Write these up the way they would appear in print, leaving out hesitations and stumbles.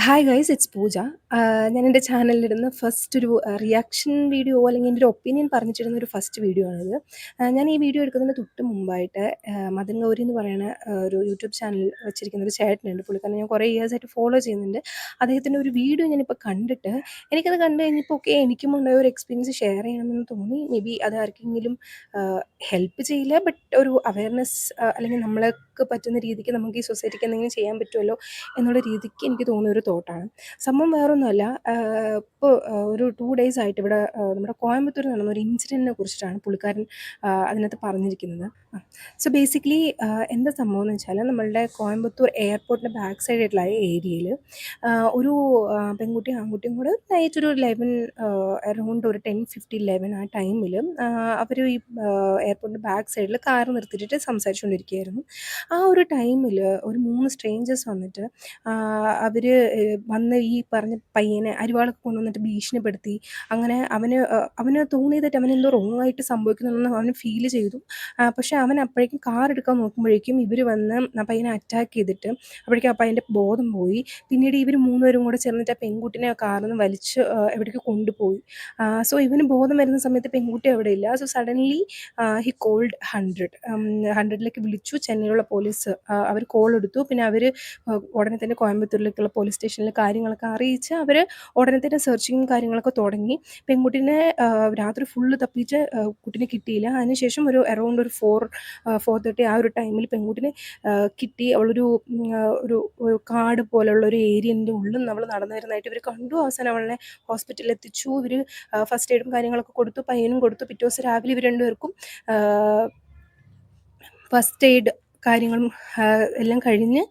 Hi guys it's പൂജ. ഞാൻ എൻ്റെ ചാനലിലിടുന്ന first ഒരു റിയാക്ഷൻ വീഡിയോ അല്ലെങ്കിൽ എൻ്റെ ഒരു ഒപ്പീനിയൻ പറഞ്ഞിട്ടിരുന്ന ഒരു ഫസ്റ്റ് വീഡിയോ ആണിത്. ഞാൻ ഈ വീഡിയോ എടുക്കുന്നതിന് തൊട്ട് മുമ്പായിട്ട് മദൻ ഗൗരി എന്ന് പറയുന്ന ഒരു യൂട്യൂബ് ചാനൽ വെച്ചിരിക്കുന്ന ഒരു ചേട്ടനുണ്ട്. പുള്ളിക്കാരനെ ഞാൻ കുറേ ഇയേഴ്സായിട്ട് ഫോളോ ചെയ്യുന്നുണ്ട്. അദ്ദേഹത്തിൻ്റെ ഒരു വീഡിയോ ഞാനിപ്പോൾ കണ്ടിട്ട് എനിക്കത് കണ്ടു കഴിഞ്ഞപ്പോൾ ഓക്കെ എനിക്കും ഉണ്ടായ ഒരു എക്സ്പീരിയൻസ് ഷെയർ ചെയ്യണമെന്ന് തോന്നി. മേ ബി അത് ആർക്കെങ്കിലും ഹെൽപ്പ് ചെയ്യില്ല, ബട്ട് ഒരു അവയർനെസ് അല്ലെങ്കിൽ നമ്മൾക്ക് പറ്റുന്ന രീതിക്ക് നമുക്ക് ഈ സൊസൈറ്റിക്ക് എന്തെങ്കിലും ചെയ്യാൻ പറ്റുമല്ലോ എന്നുള്ള രീതിക്ക് എനിക്ക് തോന്നിയ ഒരു തോട്ടാണ്. സംഭവം വേറൊന്നുമല്ല. ഇപ്പോൾ ഒരു 2 ഡേയ്സ് ആയിട്ട് ഇവിടെ നമ്മുടെ കോയമ്പത്തൂർ നടന്ന ഒരു ഇൻസിഡൻറ്റിനെ കുറിച്ചിട്ടാണ് പുള്ളിക്കാരൻ അതിനകത്ത് പറഞ്ഞിരിക്കുന്നത്. സോ ബേസിക്കലി എന്താ സംഭവം എന്ന് വെച്ചാൽ നമ്മളുടെ കോയമ്പത്തൂർ എയർപോർട്ടിൻ്റെ ബാക്ക് സൈഡ് ആയിട്ടുള്ള ഏരിയയിൽ ഒരു പെൺകുട്ടിയും ആൺകുട്ടിയും കൂടെ നൈറ്റ് ഒരു 11 അറൗണ്ട് ഒരു 10:50-11 ആ ടൈമിൽ അവർ ഈ എയർപോർട്ടിൻ്റെ ബാക്ക് സൈഡിൽ കാർ നിർത്തിയിട്ടിട്ട് സംസാരിച്ചുകൊണ്ടിരിക്കുകയായിരുന്നു. ആ ഒരു ടൈമിൽ ഒരു 3 സ്ട്രേഞ്ചേഴ്സ് വന്നിട്ട് അവർ വന്ന് ഈ പറഞ്ഞ പയ്യനെ അരിവാളൊക്കെ കൊണ്ടുവന്നിട്ട് ഭീഷണിപ്പെടുത്തി. അങ്ങനെ അവന് തോന്നിയതായിട്ട് അവനെന്തോ റോങ് ആയിട്ട് സംഭവിക്കുന്നുണ്ടെന്ന് അവന് ഫീൽ ചെയ്തു. പക്ഷേ അവൻ അപ്പോഴേക്കും കാർ എടുക്കാൻ നോക്കുമ്പോഴേക്കും ഇവർ വന്ന് ആ പയ്യനെ അറ്റാക്ക് ചെയ്തിട്ട് അപ്പോഴേക്കും ആ പയ്യൻ്റെ ബോധം പോയി. പിന്നീട് ഇവർ 3 പേരും കൂടെ ചേർന്നിട്ട് ആ പെൺകുട്ടിനെ ആ കാറിൽ നിന്ന് വലിച്ച് എവിടേക്കോ കൊണ്ടുപോയി. സോ ഇവന് ബോധം വരുന്ന സമയത്ത് പെൺകുട്ടി അവിടെയില്ല. So suddenly he called 100. 100ലേക്ക് വിളിച്ചു. ചെന്നൈയിലുള്ള പോലീസ് അവർ കോൾ എടുത്തു. പിന്നെ അവർ ഉടനെ തന്നെ കോയമ്പത്തൂരിലേക്കുള്ള പോലീസ് സ്റ്റേഷനിൽ കാര്യങ്ങളൊക്കെ അറിയിച്ച് അവർ ഉടനെ തന്നെ സെർച്ചിങ്ങും കാര്യങ്ങളൊക്കെ തുടങ്ങി. പെൺകുട്ടീനെ രാത്രി ഫുള്ള് തപ്പിച്ച് കുട്ടീനെ കിട്ടിയില്ല. അതിനുശേഷം ഒരു അറൗണ്ട് ഒരു 4:30 ആ ഒരു ടൈമിൽ പെൺകുട്ടീനെ കിട്ടി. അവളൊരു ഒരു കാട് പോലെയുള്ള ഒരു ഏരിയൻ്റെ ഉള്ളിൽ നമ്മൾ നടന്നു വരുന്നതായിട്ട് ഇവർ കണ്ടു. അവസാനം അവളെ ഹോസ്പിറ്റലിൽ എത്തിച്ചു. ഇവർ ഫസ്റ്റ് എയ്ഡും കാര്യങ്ങളൊക്കെ കൊടുത്തു. പയ്യനും കൊടുത്തു. പിറ്റേ ദിവസം രാവിലെ ഇവർ രണ്ടുപേർക്കും ഫസ്റ്റ് എയ്ഡ് കാര്യങ്ങളും എല്ലാം കഴിഞ്ഞ്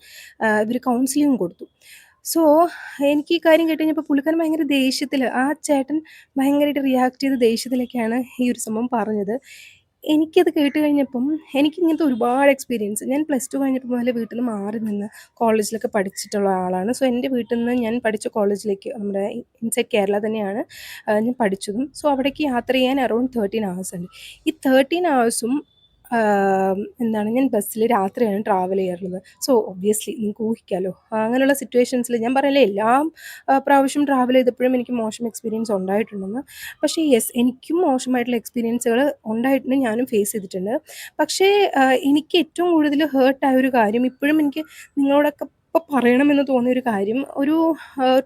ഇവർ കൗൺസിലിംഗ് കൊടുത്തു. സോ എനിക്ക് ഈ കാര്യം കേട്ട് കഴിഞ്ഞപ്പോൾ പുള്ളിക്കാരൻ ഭയങ്കര ദേഷ്യത്തിൽ, ആ ചേട്ടൻ ഭയങ്കരമായിട്ട് റിയാക്ട് ചെയ്ത് ദേഷ്യത്തിലൊക്കെയാണ് ഈ ഒരു സംഭവം പറഞ്ഞത്. എനിക്കത് കേട്ട് കഴിഞ്ഞപ്പം എനിക്കിങ്ങനത്തെ ഒരുപാട് എക്സ്പീരിയൻസ്, ഞാൻ +2 കഴിഞ്ഞപ്പോൾ മുതൽ വീട്ടിൽ നിന്ന് മാറി നിന്ന് കോളേജിലൊക്കെ പഠിച്ചിട്ടുള്ള ആളാണ്. സോ എൻ്റെ വീട്ടിൽ നിന്ന് ഞാൻ പഠിച്ച കോളേജിലേക്ക് നമ്മുടെ ഇൻസൈഡ് കേരള തന്നെയാണ് ഞാൻ പഠിച്ചതും. സോ അവിടേക്ക് യാത്ര ചെയ്യാൻ അറൗണ്ട് 13 ഹവേഴ്സ് ഉണ്ട്. ഈ 13 ഹവേഴ്സും എന്താണ് ഞാൻ ബസ്സിൽ രാത്രിയാണ് ട്രാവൽ ചെയ്യാറുള്ളത്. സോ ഒബ്വിയസ്ലി നിങ്ങൾക്ക് ഊഹിക്കാമല്ലോ, അങ്ങനെയുള്ള സിറ്റുവേഷൻസിൽ ഞാൻ പറയില്ലേ എല്ലാ പ്രാവശ്യം ട്രാവൽ ചെയ്തപ്പോഴും എനിക്ക് മോശം എക്സ്പീരിയൻസ് ഉണ്ടായിട്ടുണ്ടെന്ന്. പക്ഷേ യെസ്, എനിക്കും മോശമായിട്ടുള്ള എക്സ്പീരിയൻസുകൾ ഉണ്ടായിട്ടുണ്ട്, ഞാനും ഫേസ് ചെയ്തിട്ടുണ്ട്. പക്ഷേ എനിക്ക് ഏറ്റവും കൂടുതൽ ഹേർട്ടായ ഒരു കാര്യം ഇപ്പോഴും എനിക്ക് നിങ്ങളോടൊക്കെ ഇപ്പോൾ പറയണമെന്ന് തോന്നിയൊരു കാര്യം, ഒരു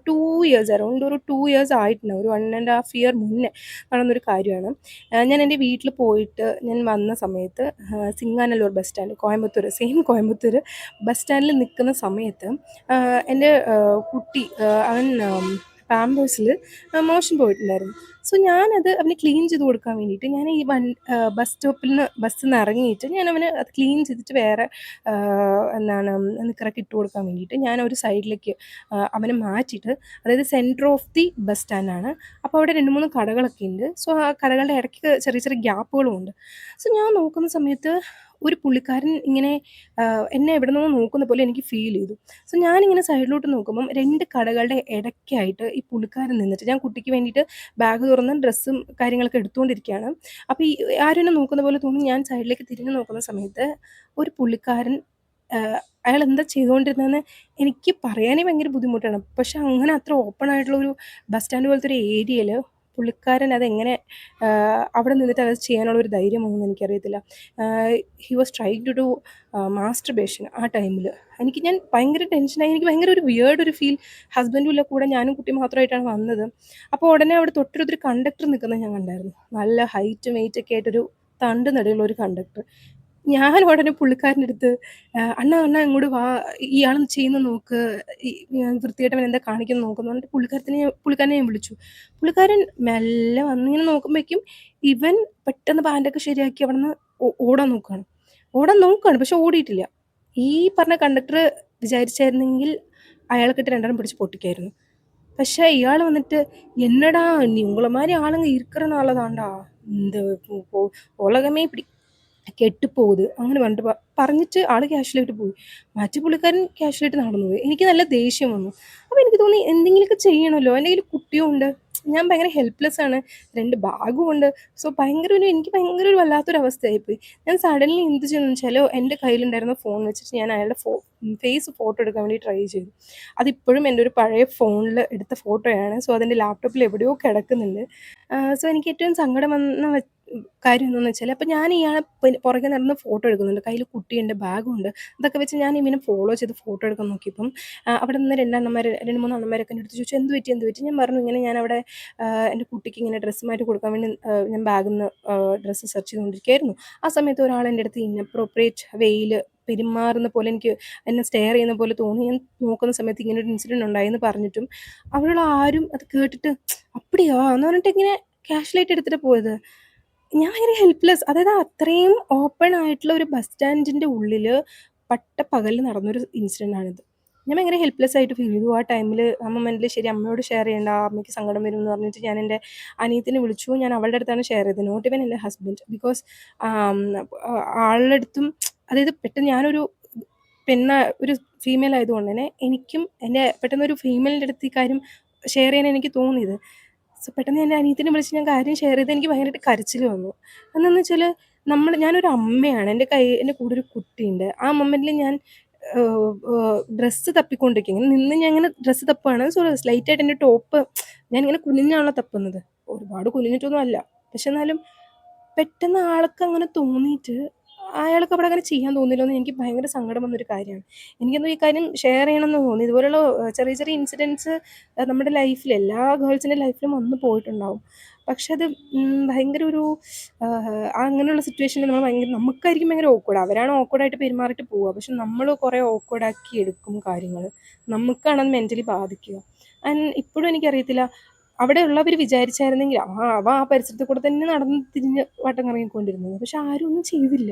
2 ഇയേഴ്സ് അറൗണ്ട് ഒരു 2 ഇയേഴ്സ് ആയിട്ടുണ്ട്, ഒരു 1.5 ഇയർ മുന്നേ നടന്നൊരു കാര്യമാണ്. ഞാൻ എൻ്റെ വീട്ടിൽ പോയിട്ട് ഞാൻ വന്ന സമയത്ത് Singanallur bus stand, Coimbatore, same Coimbatore bus സ്റ്റാൻഡിൽ നിൽക്കുന്ന സമയത്ത് എൻ്റെ കുട്ടി അവൻ പാമ്പേഴ്സിൽ മോഷൻ പോയിട്ടുണ്ടായിരുന്നു. സോ ഞാനത് അവന് ക്ലീൻ ചെയ്ത് കൊടുക്കാൻ വേണ്ടിയിട്ട് ഞാൻ ഈ ബസ് സ്റ്റോപ്പിൽ നിന്ന് ബസ്സിൽ നിന്ന് ഇറങ്ങിയിട്ട് ഞാൻ അവന് അത് ക്ലീൻ ചെയ്തിട്ട് വേറെ എന്താണ് നിക്കറൊക്കെ ഇട്ട് കൊടുക്കാൻ വേണ്ടിയിട്ട് ഞാൻ ഒരു സൈഡിലേക്ക് അവനെ മാറ്റിയിട്ട്, അതായത് സെൻറ്റർ ഓഫ് ദി ബസ് സ്റ്റാൻഡാണ്. അപ്പോൾ അവിടെ 2-3 കടകളൊക്കെ ഉണ്ട്. സോ ആ കടകളുടെ ഇടയ്ക്ക് ചെറിയ ചെറിയ ഗ്യാപ്പുകളും ഉണ്ട്. സോ ഞാൻ നോക്കുന്ന സമയത്ത് ഒരു പുള്ളിക്കാരൻ ഇങ്ങനെ എന്നെ എവിടെ നിന്നോ നോക്കുന്ന പോലെ എനിക്ക് ഫീൽ ചെയ്തു. സോ ഞാനിങ്ങനെ സൈഡിലോട്ട് നോക്കുമ്പം 2 കടകളുടെ ഇടയ്ക്കായിട്ട് ഈ പുള്ളിക്കാരൻ നിന്നിട്ട്, ഞാൻ കുട്ടിക്ക് വേണ്ടിയിട്ട് ബാഗ് തുറന്ന് ഡ്രസ്സും കാര്യങ്ങളൊക്കെ എടുത്തുകൊണ്ടിരിക്കുകയാണ്. അപ്പോൾ ഈ ആരും എന്നെ നോക്കുന്ന പോലെ തോന്നി. ഞാൻ സൈഡിലേക്ക് തിരിഞ്ഞ് നോക്കുന്ന സമയത്ത് ഒരു പുള്ളിക്കാരൻ അയാൾ എന്താ ചെയ്തുകൊണ്ടിരുന്നതെന്ന് എനിക്ക് പറയാനേ ഭയങ്കര ബുദ്ധിമുട്ടാണ്. പക്ഷെ അങ്ങനെ അത്ര ഓപ്പൺ ആയിട്ടുള്ളൊരു ബസ് സ്റ്റാൻഡ് പോലത്തെ ഒരു ഏരിയയിൽ പുള്ളിക്കാരൻ അതെങ്ങനെ അവിടെ നിന്നിട്ട് അത് ചെയ്യാനുള്ള ഒരു ധൈര്യം വന്നെന്ന് എനിക്കറിയത്തില്ല. He was trying to do masturbation ആ ടൈമിൽ. ഞാൻ ഭയങ്കര ടെൻഷനായി. എനിക്ക് ഭയങ്കര ഒരു വിയേർഡ് ഒരു ഫീൽ. ഹസ്ബൻഡും ഇല്ല കൂടെ, ഞാനും കുട്ടിയും മാത്രമായിട്ടാണ് വന്നത്. അപ്പോൾ ഉടനെ അവിടെ തൊട്ടടുത്തൊരു കണ്ടക്ടർ നിൽക്കുന്നത് ഞാൻ കണ്ടായിരുന്നു. നല്ല ഹൈറ്റും വെയിറ്റൊക്കെ ആയിട്ടൊരു തണ്ട് നടുള്ള ഒരു കണ്ടക്ടർ. ഞാൻ ഉടനെ പുള്ളിക്കാരൻ്റെ അടുത്ത് "അണ്ണാ അണ്ണാ ഇങ്ങോട്ട് വാ, ഇയാൾ ചെയ്യുന്നത് നോക്ക്, വൃത്തികെട്ടവൻ എന്താ കാണിക്കുന്നത് നോക്കുന്നു" പറഞ്ഞിട്ട് പുള്ളിക്കാരനെ ഞാൻ വിളിച്ചു. പുള്ളിക്കാരൻ മെല്ലെ വന്നിങ്ങനെ നോക്കുമ്പോഴേക്കും ഇവൻ പെട്ടെന്ന് പാൻ്റൊക്കെ ശരിയാക്കി അവിടുന്ന് ഓടാൻ നോക്കുകയാണ്. പക്ഷെ ഓടിയിട്ടില്ല. ഈ പറഞ്ഞ കണ്ടക്ടർ വിചാരിച്ചായിരുന്നെങ്കിൽ അയാളെക്കിട്ട് 2 പിടിച്ച് പൊട്ടിക്കായിരുന്നു. പക്ഷേ ഇയാൾ വന്നിട്ട് "என்னடா நீ உங்கள மாரி ஆளுங்க இருக்கிறனால தான்டா இந்த உலகமே இப்படி കെട്ട് പോവുത്" അങ്ങനെ പറഞ്ഞിട്ട് പറഞ്ഞിട്ട് ആൾ ക്യാഷ്വലായിട്ട് പോയി. മറ്റേ പുള്ളിക്കാരൻ ക്യാഷ്വലായിട്ട് നടന്നു പോയി. എനിക്ക് നല്ല ദേഷ്യം വന്നു. അപ്പോൾ എനിക്ക് തോന്നി എന്തെങ്കിലുമൊക്കെ ചെയ്യണമല്ലോ. എൻ്റെ കയ്യിൽ കുട്ടിയും ഉണ്ട്. ഞാൻ ഭയങ്കര ഹെൽപ്ലെസ് ആണ്. 2 ബാഗും ഉണ്ട്. സോ എനിക്ക് ഭയങ്കര ഒരു വല്ലാത്തൊരവസ്ഥയായിപ്പോയി. ഞാൻ സഡൻലി എന്ത് ചെയ്തെന്ന് വെച്ചാല് എൻ്റെ കയ്യിലുണ്ടായിരുന്ന ഫോൺ വെച്ചിട്ട് ഞാൻ അയാളുടെ ഫേസ് ഫോട്ടോ എടുക്കാൻ വേണ്ടി ട്രൈ ചെയ്തു. അതിപ്പോഴും എൻ്റെ ഒരു പഴയ ഫോണിൽ എടുത്ത ഫോട്ടോയാണ്. സോ അതെൻ്റെ ലാപ്ടോപ്പിൽ എവിടെയോ കിടക്കുന്നുണ്ട്. സോ എനിക്ക് ഏറ്റവും സങ്കടം വന്ന കാര്യം എന്താണെന്ന് വെച്ചാൽ, അപ്പോൾ ഞാൻ ഇയാളെ പുറകെ നടന്ന് ഫോട്ടോ എടുക്കുന്നുണ്ട്. കയ്യിൽ കുട്ടിയുണ്ട്, ബാഗുണ്ട്. അതൊക്കെ വെച്ച് ഞാൻ ഇവനെ ഫോളോ ചെയ്ത് ഫോട്ടോ എടുക്കാൻ നോക്കിയപ്പം അവിടെ നിന്ന് 2 3 അണ്ണന്മാരൊക്കെ എൻ്റെ അടുത്ത് ചോദിച്ചു, "എന്ത് പറ്റി എന്ത് പറ്റി?" ഞാൻ പറഞ്ഞു, "ഇങ്ങനെ ഞാനവിടെ എൻ്റെ കുട്ടിക്ക് ഇങ്ങനെ ഡ്രസ്സ് മാറ്റി കൊടുക്കാൻ വേണ്ടി ഞാൻ ബാഗിൽ നിന്ന് ഡ്രസ്സ് സെർച്ച് ചെയ്തുകൊണ്ടിരിക്കുകയായിരുന്നു. ആ സമയത്ത് ഒരാൾ എൻ്റെ അടുത്ത് ഇൻഅപ്രോപ്രിയേറ്റ് വേയിൽ പെരുമാറുന്ന പോലെ എനിക്ക് എന്നെ സ്റ്റെയർ ചെയ്യുന്ന പോലെ തോന്നി. ഞാൻ നോക്കുന്ന സമയത്ത് ഇങ്ങനെ ഒരു ഇൻസിഡൻറ്റ് ഉണ്ടായെന്ന് പറഞ്ഞിട്ടും അവിടെയുള്ള ആരും അത് കേട്ടിട്ട് "അപ്പടിയാ" എന്ന് പറഞ്ഞിട്ട് ഇങ്ങനെ കാഷ്വലായിട്ട് എടുത്തിട്ട് പോയത്. ഞാൻ ഭയങ്കര ഹെൽപ്ലെസ്. അതായത് അത്രയും ഓപ്പൺ ആയിട്ടുള്ള ഒരു ബസ് സ്റ്റാൻഡിൻ്റെ ഉള്ളിൽ പട്ടപ്പകലിൽ നടന്നൊരു ഇൻസിഡൻ്റ് ആണിത്. ഞാൻ ഭയങ്കര ഹെൽപ്ലെസ് ആയിട്ട് ഫീൽ ചെയ്തു. ആ ടൈമിൽ ആ മൊമെന്റിൽ ശരി അമ്മയോട് ഷെയർ ചെയ്യണ്ട, അമ്മയ്ക്ക് സങ്കടം വരും എന്ന് പറഞ്ഞിട്ട് ഞാൻ എൻ്റെ അനിയത്തിനെ വിളിച്ചു. ഞാൻ അവളുടെ അടുത്താണ് ഷെയർ ചെയ്തത്. നോട്ട് ഇവൻ എൻ്റെ ഹസ്ബൻഡ്. ബിക്കോസ് ആളുടെ അടുത്തും അതായത് പെട്ടെന്ന് ഞാനൊരു ഒരു ഫീമെയിൽ ആയതുകൊണ്ട് തന്നെ എനിക്കും എൻ്റെ പെട്ടെന്നൊരു ഫീമെയിലിൻ്റെ അടുത്ത് ഈ കാര്യം ഷെയർ ചെയ്യാൻ എനിക്ക് തോന്നിയത്. സോ പെട്ടെന്ന് എൻ്റെ അനിയത്തിനെ വിളിച്ച് ഞാൻ കാര്യം ഷെയർ ചെയ്ത് എനിക്ക് ഭയങ്കരമായിട്ട് കരച്ചിൽ വന്നു. എന്താണെന്ന് വെച്ചാൽ ഞാനൊരു അമ്മയാണ്. എൻ്റെ കൂടെ ഒരു കുട്ടിയുണ്ട്. ആ മൊമെന്റിൽ ഞാൻ ഡ്രസ്സ് തപ്പിക്കൊണ്ടിരിക്കും. ഇങ്ങനെ നിന്ന് ഞാൻ ഇങ്ങനെ ഡ്രസ്സ് തപ്പുകയാണ്. സോ സ്ലൈറ്റായിട്ട് എൻ്റെ ടോപ്പ് ഞാനിങ്ങനെ കുനിഞ്ഞാണല്ലോ തപ്പുന്നത്. ഒരുപാട് കുനിഞ്ഞിട്ടൊന്നും അല്ല. പക്ഷെ എന്നാലും പെട്ടെന്ന് ആൾക്ക് അങ്ങനെ തോന്നിയിട്ട് അയാൾക്ക് അവിടെ അങ്ങനെ ചെയ്യാൻ തോന്നിയില്ലോന്ന് എനിക്ക് ഭയങ്കര സങ്കടം വന്നൊരു കാര്യമാണ്. എനിക്കെന്തോ ഈ കാര്യം ഷെയർ ചെയ്യണമെന്ന് തോന്നി. ഇതുപോലുള്ള ചെറിയ ചെറിയ ഇൻസിഡൻറ്റ്സ് നമ്മുടെ ലൈഫിൽ എല്ലാ ഗേൾസിൻ്റെ ലൈഫിലും വന്നു പോയിട്ടുണ്ടാവും. പക്ഷെ അത് ഭയങ്കര ഒരു അങ്ങനെയുള്ള സിറ്റുവേഷനിൽ നമ്മൾ നമുക്കായിരിക്കും ഭയങ്കര ഓക്വേർഡ്. അവരാണ് ഓക്വേർഡായിട്ട് പെരുമാറിയിട്ട് പോവുക. പക്ഷെ നമ്മൾ കുറേ ഓക്വേർഡാക്കി എടുക്കും കാര്യങ്ങൾ. നമുക്കാണത് മെൻ്റലി ബാധിക്കുക. ഇപ്പോഴും എനിക്കറിയത്തില്ല അവിടെയുള്ളവർ വിചാരിച്ചായിരുന്നെങ്കിൽ അവ ആ പരിസരത്ത് കൂടെ തന്നെ നടന്ന് തിരിഞ്ഞ് വട്ടം കറങ്ങിക്കൊണ്ടിരുന്നത്. പക്ഷെ ആരും ഒന്നും ചെയ്തില്ല.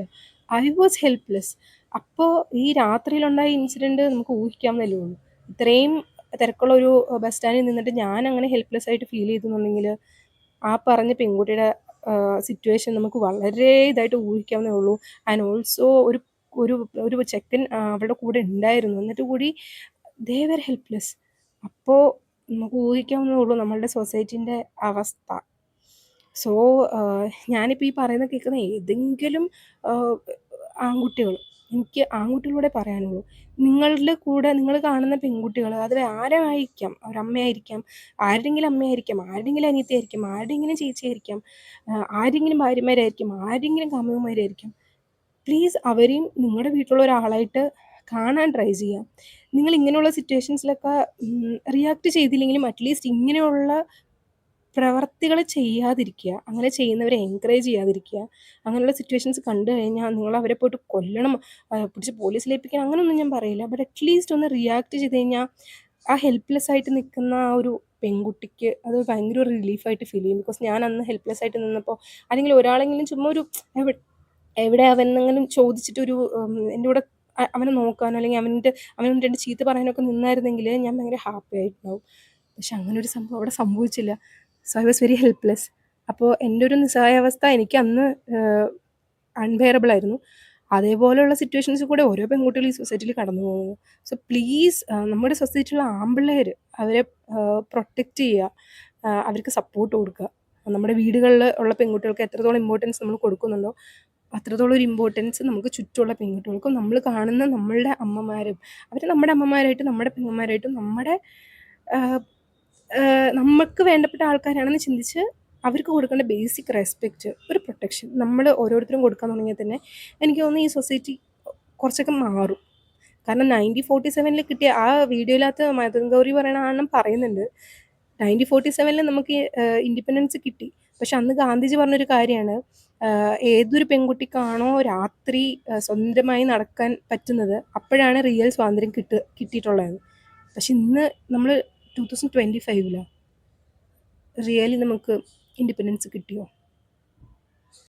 I was helpless. അപ്പോൾ ഈ രാത്രിയിലുണ്ടായ ഇൻസിഡൻറ്റ് നമുക്ക് ഊഹിക്കാവുന്നതല്ലേ ഉള്ളൂ. ഇത്രയും തിരക്കുള്ള ഒരു ബസ് സ്റ്റാൻഡിൽ നിന്നിട്ട് ഞാൻ അങ്ങനെ ഹെൽപ്ലെസ് ആയിട്ട് ഫീൽ ചെയ്തെന്നുണ്ടെങ്കിൽ ആ പറഞ്ഞ പെൺകുട്ടിയുടെ സിറ്റുവേഷൻ നമുക്ക് വളരെ ഇതായിട്ട് ഊഹിക്കാവുന്നേ ഉള്ളൂ. ആൻഡ് ഓൾസോ ഒരു ഒരു ഒരു ചെക്കൻ അവളുടെ കൂടെ ഉണ്ടായിരുന്നു. എന്നിട്ട് കൂടി ദേ വെർ ഹെൽപ്ലെസ്. അപ്പോൾ നമുക്ക് ഊഹിക്കാവുന്നതേ ഉള്ളൂ നമ്മളുടെ സൊസൈറ്റീൻ്റെ അവസ്ഥ. സോ ഞാനിപ്പോൾ ഈ പറയുന്നത് കേൾക്കുന്ന ഏതെങ്കിലും ആൺകുട്ടികൾ, എനിക്ക് ആൺകുട്ടികളോടെ പറയാനുള്ളൂ. നിങ്ങളുടെ കൂടെ നിങ്ങൾ കാണുന്ന പെൺകുട്ടികൾ അത് ആരായിരിക്കാം, ഒരമ്മയായിരിക്കാം, ആരുടെയെങ്കിലും അമ്മയായിരിക്കാം, ആരുടെയെങ്കിലും അനിയത്തിയായിരിക്കും, ആരുടെയെങ്കിലും ചേച്ചിയായിരിക്കാം, ആരെങ്കിലും ഭാര്യമാരായിരിക്കും, ആരെങ്കിലും കാമുകന്മാരായിരിക്കും. പ്ലീസ് അവരെയും നിങ്ങളുടെ വീട്ടിലുള്ള ഒരാളായിട്ട് കാണാൻ ട്രൈ ചെയ്യുക. നിങ്ങൾ ഇങ്ങനെയുള്ള സിറ്റുവേഷൻസിലൊക്കെ റിയാക്ട് ചെയ്തില്ലെങ്കിലും അറ്റ്ലീസ്റ്റ് ഇങ്ങനെയുള്ള പ്രവർത്തികൾ ചെയ്യാതിരിക്കുക. അങ്ങനെ ചെയ്യുന്നവരെ എൻകറേജ് ചെയ്യാതിരിക്കുക. അങ്ങനെയുള്ള സിറ്റുവേഷൻസ് കണ്ടു കഴിഞ്ഞാൽ നിങ്ങൾ അവരെ പോയിട്ട് കൊല്ലണം, പിടിച്ച് പോലീസിൽ ഏൽപ്പിക്കണം അങ്ങനെയൊന്നും ഞാൻ പറയില്ല. ബട്ട് അറ്റ്ലീസ്റ്റ് ഒന്ന് റിയാക്ട് ചെയ്ത് കഴിഞ്ഞാൽ ആ ഹെൽപ്ലെസ് ആയിട്ട് നിൽക്കുന്ന ആ ഒരു പെൺകുട്ടിക്ക് അത് ഭയങ്കര ഒരു റിലീഫായിട്ട് ഫീൽ ചെയ്യും. ബിക്കോസ് ഞാൻ അന്ന് ഹെൽപ്ലെസ് ആയിട്ട് നിന്നപ്പോൾ അല്ലെങ്കിൽ ഒരാളെങ്കിലും ചുമ്മാ ഒരു എവിടെ അവൻ എന്നെങ്കിലും ചോദിച്ചിട്ടൊരു എൻ്റെ കൂടെ അവനെ നോക്കാനോ അല്ലെങ്കിൽ അവനോട് 2 ചീത്ത പറയാനൊക്കെ നിന്നായിരുന്നെങ്കിൽ ഞാൻ ഭയങ്കര ഹാപ്പി ആയിട്ടുണ്ടാവും. പക്ഷെ അങ്ങനെ ഒരു സംഭവം അവിടെ സംഭവിച്ചില്ല. So I was very helpless. അപ്പോൾ എൻ്റെ ഒരു നിസ്സഹായാവസ്ഥ എനിക്ക് അന്ന് അൺബെയറബിൾ ആയിരുന്നു. അതേപോലെയുള്ള സിറ്റുവേഷൻസിൽ കൂടെ ഓരോ പെൺകുട്ടികളും ഈ സൊസൈറ്റിയിൽ കടന്നു പോകുന്നു. സോ പ്ലീസ് നമ്മുടെ സൊസൈറ്റിയിലുള്ള ആൺപിള്ളേർ അവരെ പ്രൊട്ടക്റ്റ് ചെയ്യുക, അവർക്ക് സപ്പോർട്ട് കൊടുക്കുക. നമ്മുടെ വീടുകളിൽ ഉള്ള പെൺകുട്ടികൾക്ക് എത്രത്തോളം ഇമ്പോർട്ടൻസ് നമ്മൾ കൊടുക്കുന്നുണ്ടോ അത്രത്തോളം ഒരു ഇമ്പോർട്ടൻസ് നമുക്ക് ചുറ്റുമുള്ള പെൺകുട്ടികൾക്കും നമ്മൾ കാണുന്ന നമ്മളുടെ അമ്മമാരും അവർ നമ്മുടെ അമ്മമാരായിട്ടും നമ്മുടെ പെങ്ങന്മാരായിട്ടും നമ്മുടെ നമുക്ക് വേണ്ടപ്പെട്ട ആൾക്കാരാണെന്ന് ചിന്തിച്ച് അവർക്ക് കൊടുക്കേണ്ട ബേസിക് റെസ്പെക്റ്റ്, ഒരു പ്രൊട്ടക്ഷൻ നമ്മൾ ഓരോരുത്തരും കൊടുക്കാൻ തുടങ്ങിയാൽ തന്നെ എനിക്ക് തോന്നുന്നു ഈ സൊസൈറ്റി കുറച്ചൊക്കെ മാറും. കാരണം 1947 കിട്ടിയ ആ വീഡിയോയിലകത്ത് മദൻ ഗൗരി പറയണ ആണെന്നും പറയുന്നുണ്ട് 1947 നമുക്ക് ഇൻഡിപെൻഡൻസ് കിട്ടി. പക്ഷെ അന്ന് ഗാന്ധിജി പറഞ്ഞൊരു കാര്യമാണ്, ഏതൊരു പെൺകുട്ടിക്കാണോ രാത്രി സ്വന്തമായി നടക്കാൻ പറ്റുന്നത് അപ്പോഴാണ് റിയൽ സ്വാതന്ത്ര്യം കിട്ടിയിട്ടുള്ളത്. പക്ഷെ ഇന്ന് നമ്മൾ 2025 റിയലി നമുക്ക് ഇൻഡിപെൻഡൻസ് കിട്ടിയോ?